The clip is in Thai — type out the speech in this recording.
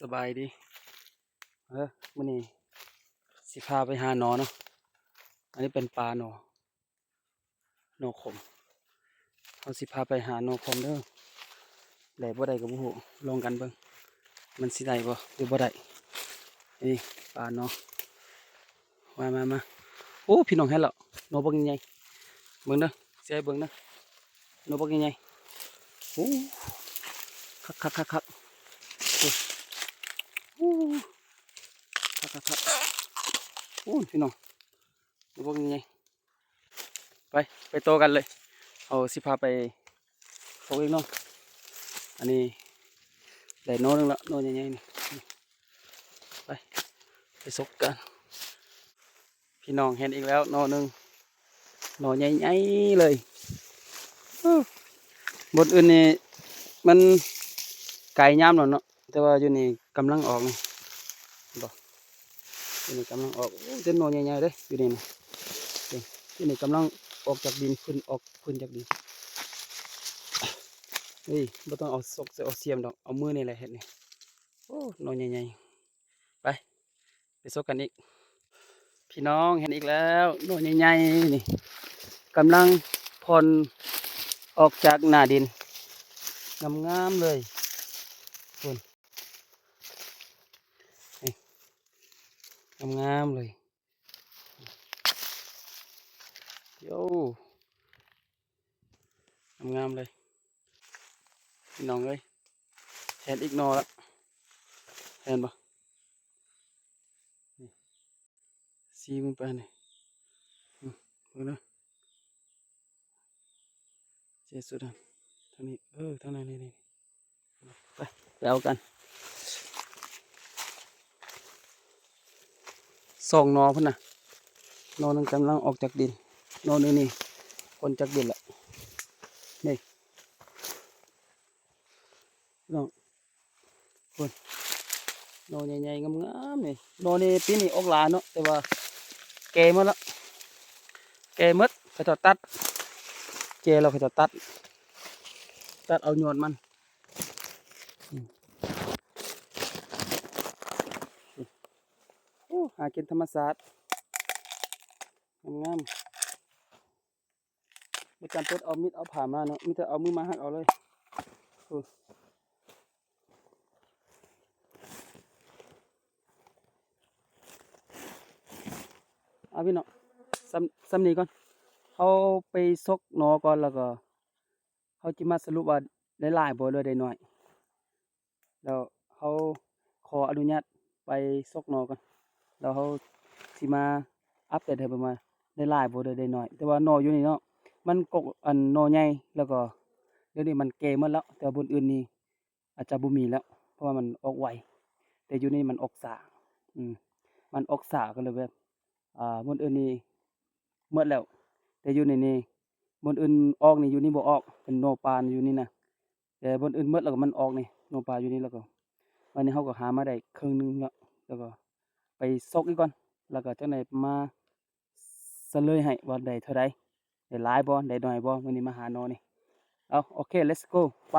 สบายดีมื้อนี้สิพาไปหาหนอเนาะอันนี้เป็นปลาหนอขมเราสิพาไปหาหนอขมเด้อได้บ่ได้ก็บ่ฮู้ลองกันเบิ่งมันสิได้บ่หรือบ่ได้นี่ปลาหนอมาโอ้พี่น้องเห็นแล้วหนอบักใหญ่ๆเบิ่งเด้อสิให้เบิ่งเด้อหนอบักใหญ่ๆโอ้คักโอ้คักโอ้พี่น้องหนอบักใหญ่ไปโตกันเลยเอาสิพาไปโตเองเนาะอันนี้ได้โน่นึงละโน่ใหญ่ๆนี่ไปซกกันพี่น้องเห็นอีกแล้วโน่นึงโน่ใหญ่ๆเลยบนอื่นนี่มันไก่ย่ำแล้วเนาะแต่ว่าอยู่นี่กำลังออกนี่บอกอยู่นี่กำลังออกเต้นโน่ใหญ่ๆเลยอยู่นี่นะอยู่นี่กำลังออกจากดินขึ้นจากดินนี่ไม่ต้องเอาซกเอาเสียมดอกเอามือนี่แหละเห็ดนี่โอ้โน่ใหญ่ๆไปซกกันอีกพี่น้องเห็นอีกแล้วโน่ใหญ่ๆนี่กำลังผ่อนออกจากหน้าดินงามๆเลยคุณนี่งามๆเลยโย่งามเลยพี่น้องเอ้ยเห็นอีกหนอละเห็นปะนี่ซีมันไปนี่ดูนะเจ๊สุดอ่ะทางนี้ทางนั้นนี่ไปเอากันสองหนอพุ่นน่ะหนอนึงกำลังออกจากดินหนอนึงนี่คนจากดินแหละนี่น้องคนหนอใหญ่ๆงามๆนี่หนอนี่ปีนี้ออกหลายเนาะแต่ว่าแก่หมดแล้วแก่หมดเขาจะตัดแก่เราเขาจะตัดเอาหยอดมันหากินธรรมศาสตร์งามไม่จำเป็นเอามีดเอาผ่ามาเนาะมีแต่เอามือมาหักเอาเลยเอาพี่เนาะซ้ำนี้ก่อนเขาไปซกหนอก่อนแล้วก็เขาจะมาสรุปว่าได้หลายบ่เลยได้น้อยแล้วเขาขออนุญาตไปซกหนอก่อนแล้วเขาสิมาอัปเดตให้ประมาณได้หลายบ่เลยได้น้อยแต่ว่าหนออยู่นี่เนาะมันกกอันหนอใหญ่แล้วก็เดี๋ยวนี้มันแก่หมดแล้วแต่บนอื่นนี่อาจจะบ่มีแล้วเพราะว่ามันออกไวแต่อยู่นี่มันออกสามันออกสาก็เลยแบบบนอื่นนี่หมดแล้วแต่อยู่นี่บนอื่นออกนี่อยู่นี่บ่ออกเป็นโนปานอยู่นี่นะแต่บนอื่นหมดแล้วก็มันออกนี่โนปลาอยู่นี่แล้วก็วันนี้เขาก็หามาได้ครึ่งนึงแล้วก็ไปซกอีกก่อนแล้วก็จังไดมาเฉลยให้ว่าได้เท่าใดได้หลายบ่ได้น้อยบ่วันนี้มาหาโนนี่เอาโอเค let's go ไป